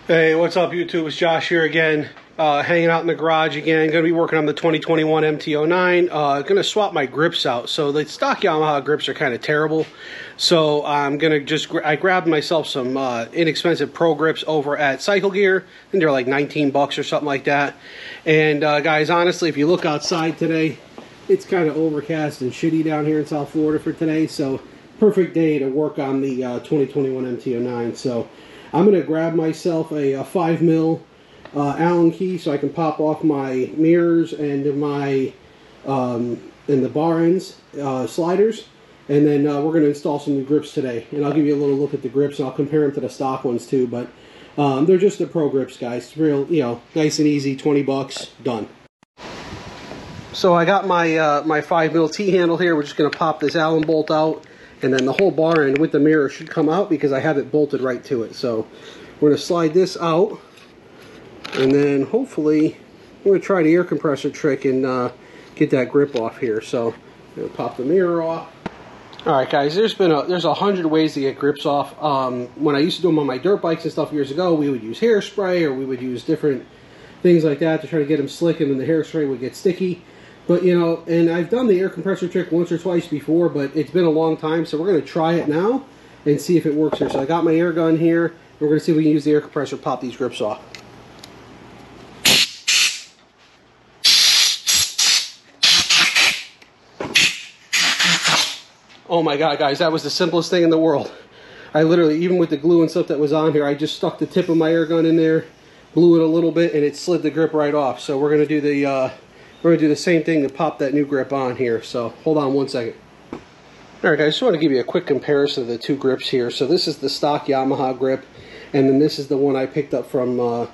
Hey, what's up YouTube? It's Josh here again, hanging out in the garage again. Going to be working on the 2021 MT-09. Going to swap my grips out. So the stock Yamaha grips are kind of terrible. So I'm going to I grabbed myself some inexpensive pro grips over at Cycle Gear. I think they're like 19 bucks or something like that. And guys, honestly, if you look outside today, it's kind of overcast and shitty down here in South Florida for today. So perfect day to work on the 2021 MT-09. So I'm going to grab myself a 5mm Allen key so I can pop off my mirrors and my and the bar ends sliders, and then we're going to install some new grips today. And I'll give you a little look at the grips, and I'll compare them to the stock ones too. But they're just the pro grips, guys. Real, nice and easy, 20 bucks, done. So I got my my 5mm T-handle here. We're just going to pop this Allen bolt out. And then the whole bar end with the mirror should come out because I have it bolted right to it. So we're going to slide this out. And then hopefully we're going to try the air compressor trick and get that grip off here. So I'm going to pop the mirror off. Alright guys, there's 100 ways to get grips off. When I used to do them on my dirt bikes and stuff years ago, we would use hairspray or we would use different things like that to try to get them slick, and then the hairspray would get sticky. But, and I've done the air compressor trick once or twice before, but it's been a long time, so we're going to try it now and see if it works here. So I got my air gun here, and we're going to see if we can use the air compressor to pop these grips off. Oh my god, guys, that was the simplest thing in the world. I literally, even with the glue and stuff that was on here, I just stuck the tip of my air gun in there, blew it a little bit, and it slid the grip right off. So we're going to do the same thing to pop that new grip on here. So hold on one second. Alright guys, I just want to give you a quick comparison of the two grips here. So this is the stock Yamaha grip, and then this is the one I picked up from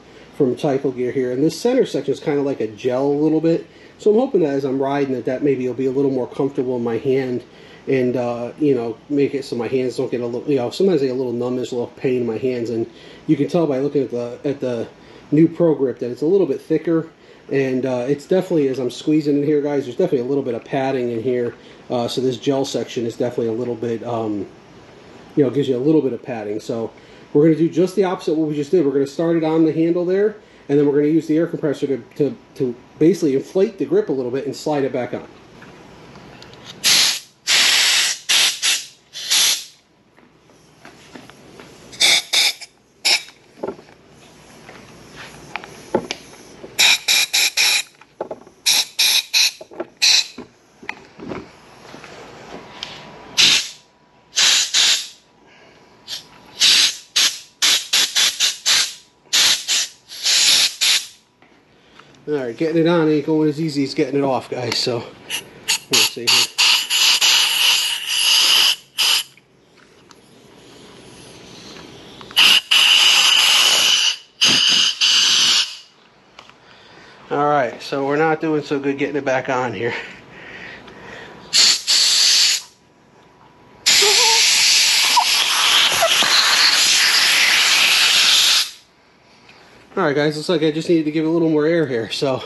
Cycle Gear here. And this center section is kind of like a gel a little bit. So I'm hoping that as I'm riding that maybe it'll be a little more comfortable in my hand, and make it so my hands don't get a little, sometimes I get a little numbness, a little pain in my hands. And you can tell by looking at the new pro grip that it's a little bit thicker. And it's definitely, as I'm squeezing in here, guys, there's definitely a little bit of padding in here. So this gel section is definitely a little bit, gives you a little bit of padding. So we're going to do just the opposite of what we just did. We're going to start it on the handle there, and then we're going to use the air compressor to basically inflate the grip a little bit and slide it back on. Alright, getting it on ain't going as easy as getting it off, guys, so let's see here. Alright, so we're not doing so good getting it back on here. Alright guys, looks like I just needed to give it a little more air here, so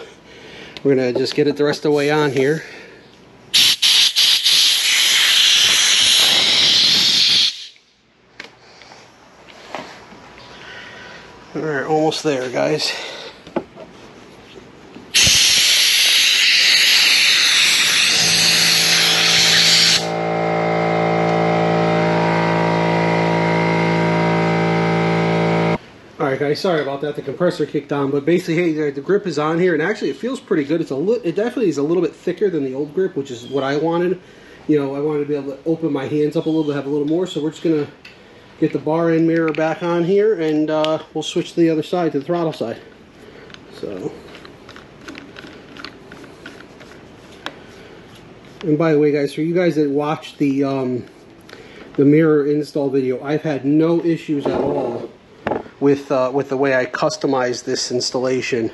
we're going to just get it the rest of the way on here. Alright, almost there, guys. Alright guys, sorry about that, the compressor kicked on, but basically, hey, the grip is on here, and actually it feels pretty good. It definitely is a little bit thicker than the old grip, which is what I wanted. I wanted to be able to open my hands up a little bit, have a little more, so we're just going to get the bar end mirror back on here, and we'll switch to the other side, to the throttle side. So, and by the way guys, for you guys that watched the mirror install video, I've had no issues at all with the way I customized this installation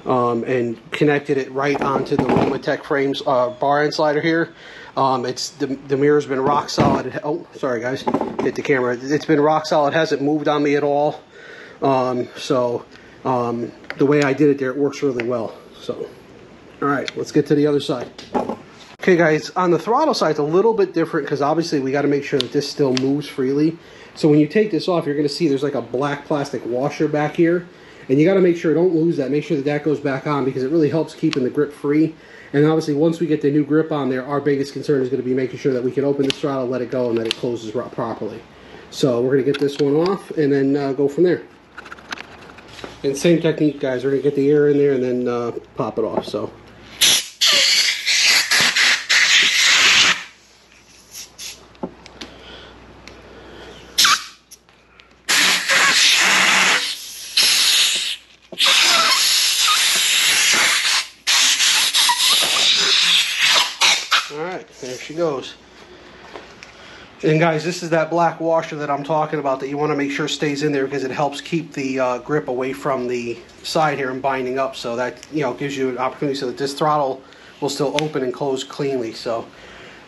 and connected it right onto the YAMAHAMT frames bar end slider here. The mirror's been rock solid. Oh, sorry guys, hit the camera. It's been rock solid. It hasn't moved on me at all. The way I did it there, it works really well. So, all right, let's get to the other side. Okay guys, on the throttle side it's a little bit different because obviously we got to make sure that this still moves freely. So when you take this off, you're going to see there's like a black plastic washer back here. And you got to make sure, don't lose that. Make sure that that goes back on because it really helps keeping the grip free. And obviously once we get the new grip on there, our biggest concern is going to be making sure that we can open this throttle, let it go, and that it closes properly. So we're going to get this one off and then go from there. And same technique, guys. We're going to get the air in there and then pop it off. So. Alright, there she goes. And guys, this is that black washer that I'm talking about that you want to make sure stays in there because it helps keep the grip away from the side here and binding up, so that, you know, gives you an opportunity so that this throttle will still open and close cleanly. So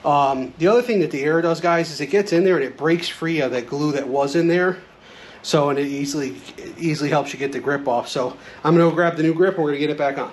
the other thing that the air does, guys, is it gets in there and it breaks free of that glue that was in there. So, and it easily helps you get the grip off. So I'm going to go grab the new grip and we're going to get it back on.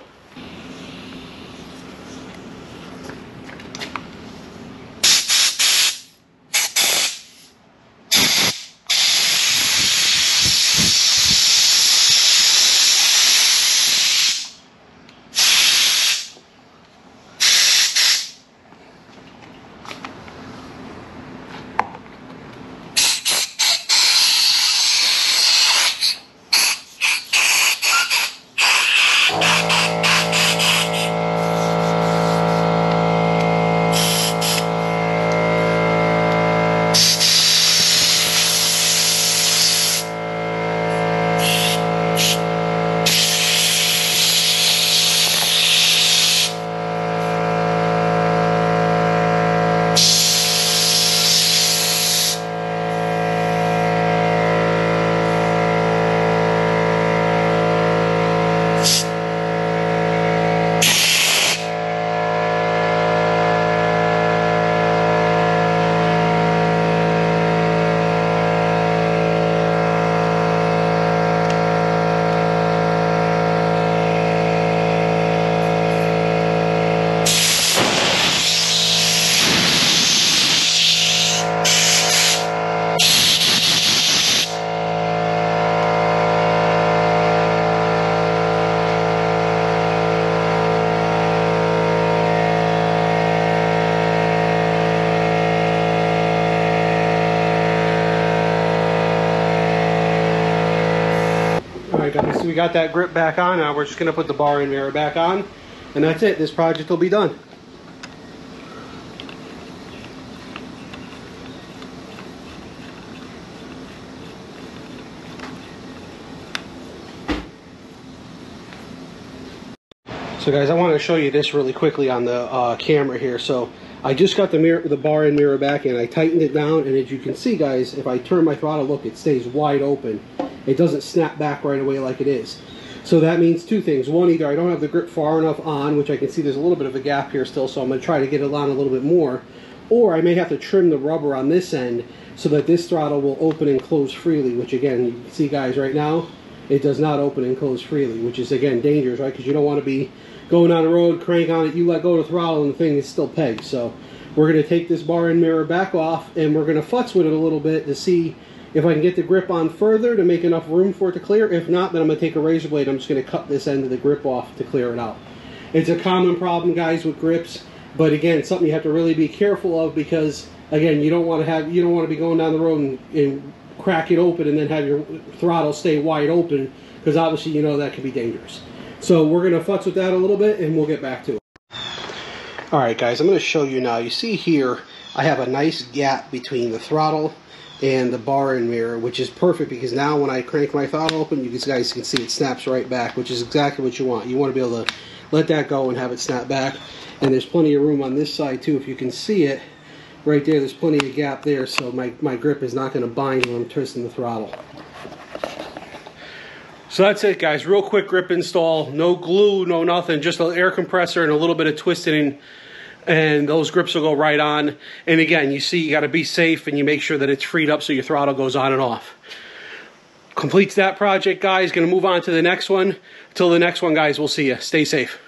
Guys, so we got that grip back on. Now we're just going to put the bar and mirror back on, and that's it. This project will be done. So guys, I want to show you this really quickly on the camera here. So I just got the bar and mirror back in. I tightened it down, and as you can see, guys, if I turn my throttle, look, it stays wide open. It doesn't snap back right away like it is. So that means two things. One, either I don't have the grip far enough on, which I can see there's a little bit of a gap here still, so I'm going to try to get it on a little bit more. Or I may have to trim the rubber on this end so that this throttle will open and close freely, which again, you can see, guys, right now, it does not open and close freely, which is, again, dangerous, right? Because you don't want to be going down the road, crank on it, you let go of the throttle, and the thing is still pegged. So we're going to take this bar and mirror back off, and we're going to futz with it a little bit to see if I can get the grip on further to make enough room for it to clear. If not, then I'm going to take a razor blade. I'm just going to cut this end of the grip off to clear it out. It's a common problem, guys, with grips, but again, it's something you have to really be careful of because, again, you don't want to be going down the road and crack it open and then have your throttle stay wide open, because obviously you know that can be dangerous. So we're going to futz with that a little bit and we'll get back to it. Alright guys, I'm going to show you now. You see here I have a nice gap between the throttle and the bar and mirror, which is perfect because now when I crank my throttle open, you guys can see it snaps right back, which is exactly what you want. You want to be able to let that go and have it snap back. And there's plenty of room on this side too. If you can see it right there, there's plenty of gap there, so my grip is not going to bind when I'm twisting the throttle. So that's it, guys. Real quick grip install. No glue, no nothing. Just an air compressor and a little bit of twisting, and those grips will go right on. And again, you see, you got to be safe and you make sure that it's freed up so your throttle goes on and off. Completes that project, guys. Going to move on to the next one. Till the next one, guys, we'll see you. Stay safe.